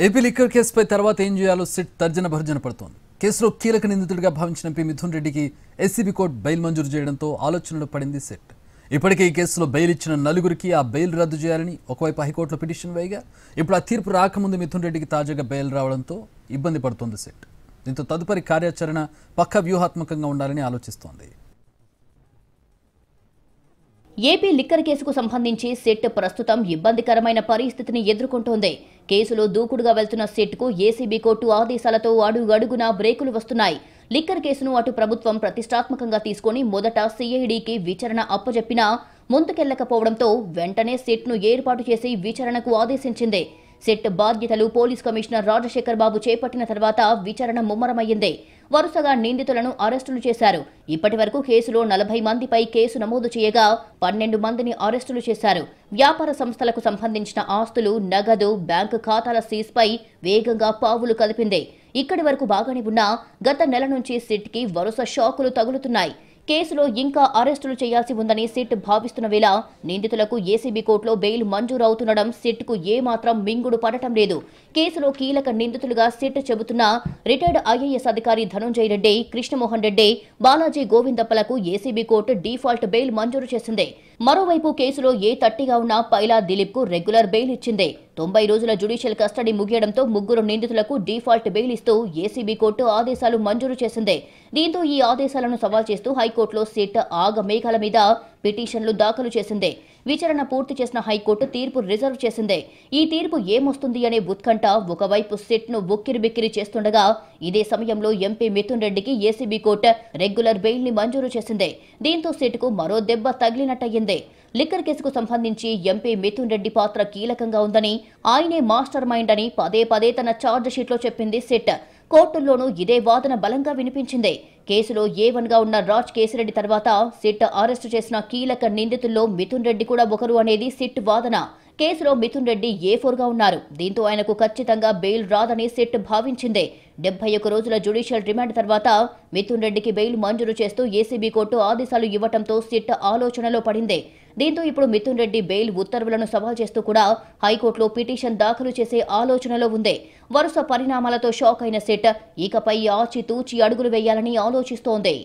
AP liquor కేసుపై తర్వాత ఏం చేయాలో సిట్ తర్జన భర్జన పడుతోంది. కేసులో కీలక నిందితుడిగా భావించిన ఎంపీ మిథున్ రెడ్డికి ఏసీబీ కోర్టు బెయిల్ మంజూరు చేయడంతో ఆలోచనలో పడింది సిట్. ఇప్పటికే ఈ కేసులో బెయిల్ ఇచ్చిన నలుగురికి ఆ బెయిల్ రద్దు చేయాలని ఒకవైపు హైకోర్టులో పిటిషన్ వేయగా ఇప్పుడు ఆ తీర్పు రాకముందు మిథున్ రెడ్డికి తాజాగా బెయిల్ రావడంతో ఇబ్బంది పడుతోంది సిట్. దీంతో తదుపరి కార్యాచరణ పక్కా వ్యూహాత్మకంగా ఉండాలని ఆలోచిస్తోంది. ఏపీ లిక్కర్ కేసుకు సంబంధించి సిట్ ప్రస్తుతం ఇబ్బందికరమైన పరిస్థితిని ఎదుర్కొంటోంది. కేసులో దూకుడుగా వెళ్తున్న సిట్కు ఏసీబీ కోర్టు ఆదేశాలతో అడుగడుగునా బ్రేకులు వస్తున్నాయి. లిక్కర్ కేసును అటు ప్రభుత్వం ప్రతిష్టాత్మకంగా తీసుకుని మొదట సిఐడికి విచారణ అప్పజెప్పినా ముందుకెళ్లకపోవడంతో వెంటనే సిట్ను ఏర్పాటు చేసి విచారణకు ఆదేశించింది. సిట్ బాధ్యతలు పోలీస్ కమిషనర్ రాజశేఖర్ బాబు చేపట్టిన తర్వాత విచారణ ముమ్మరమయ్యింది. వరుసగా నిందితులను అరెస్టులు చేశారు. ఇప్పటి వరకు కేసులో 40 మందిపై కేసు నమోదు చేయగా 12 మందిని అరెస్టులు చేశారు. వ్యాపార సంస్థలకు సంబంధించిన ఆస్తులు, నగదు, బ్యాంకు ఖాతాల సీజ్పై వేగంగా పావులు కదిపింది. ఇక్కడి వరకు బాగానే ఉన్నా గత నెల నుంచి సిట్కి వరుస షాకులు తగులుతున్నాయి. కేసులో ఇంకా అరెస్టులు చేయాల్సి ఉందని సిట్ భావిస్తున్న వేళ నిందితులకు ఏసీబీ కోర్టులో బెయిల్ మంజూరు అవుతుండడం సిట్కు ఏమాత్రం మింగుడు పడటం లేదు. కేసులో కీలక నిందితులుగా సిట్ చెబుతున్న రిటైర్డ్ ఐఏఎస్ అధికారి ధనుంజయ రెడ్డి, కృష్ణమోహన్ రెడ్డి, బాలాజీ గోవిందప్పలకు ఏసీబీ కోర్టు డిఫాల్ట్ బెయిల్ మంజూరు చేసింది. మరోవైపు కేసులో తట్టిగా ఉన్న పైలా దిలీప్ కు రెగ్యులర్ బెయిల్ ఇచ్చింది. 90 రోజుల జ్యుడిషియల్ కస్టడీ ముగియడంతో ముగ్గురు నిందితులకు డిఫాల్ట్ బెయిల్ ఇస్తూ ఏసీబీ కోర్టు ఆదేశాలు మంజూరు చేసింది. దీంతో ఈ ఆదేశాలను సవాల్ చేస్తూ హైకోర్టులో సిట్ ఆగమేఘాల మీద పిటిషన్లు దాఖలు చేసింది. విచారణ పూర్తి చేసిన హైకోర్టు తీర్పు రిజర్వ్ చేసింది. ఈ తీర్పు ఏమొస్తుంది అనే ఉత్కంఠ ఒకవైపు సిట్ను ఉక్కిరిబిక్కిరి చేస్తుండగా ఇదే సమయంలో ఎంపీ మిథున్ రెడ్డికి ఏసీబీ కోర్టు రెగ్యులర్ బెయిల్ ని మంజూరు చేసింది. దీంతో సిట్కు మరో దెబ్బ తగిలినట్టయింది. లిక్కర్ కేసుకు సంబంధించి ఎంపీ మిథున్ రెడ్డి పాత్ర కీలకంగా ఉందని, ఆయనే మాస్టర్ మైండ్ అని పదే పదే తన ఛార్జ్ షీట్లో చెప్పింది సిట్. కోర్టుల్లోనూ ఇదే వాదన బలంగా వినిపించింది. కేసులో A1గా ఉన్న రాజ్ కేసిరెడ్డి తర్వాత సిట్ అరెస్టు చేసిన కీలక నిందితుల్లో మిథున్ రెడ్డి కూడా ఒకరు అనేది సిట్ వాదన. కేసులో మిథున్ రెడ్డి A4గా ఉన్నారు. దీంతో ఆయనకు ఖచ్చితంగా బెయిల్ రాదని సిట్ భావించింది. 71 రోజుల జ్యుడిషియల్ రిమాండ్ తర్వాత మిథున్ రెడ్డికి బెయిల్ మంజూరు చేస్తూ ఏసీబీ కోర్టు ఆదేశాలు ఇవ్వడంతో సిట్ ఆలోచనలో పడింది. దీంతో ఇప్పుడు మిథున్ రెడ్డి బెయిల్ ఉత్తర్వులను సవాల్ చేస్తూ కూడా హైకోర్టులో పిటిషన్ దాఖలు చేసే ఆలోచనలో ఉంది. వరుస పరిణామాలతో షాక్ అయిన సిట్ ఇకపై ఆచితూచి అడుగులు వేయాలని ఆలోచిస్తోంది.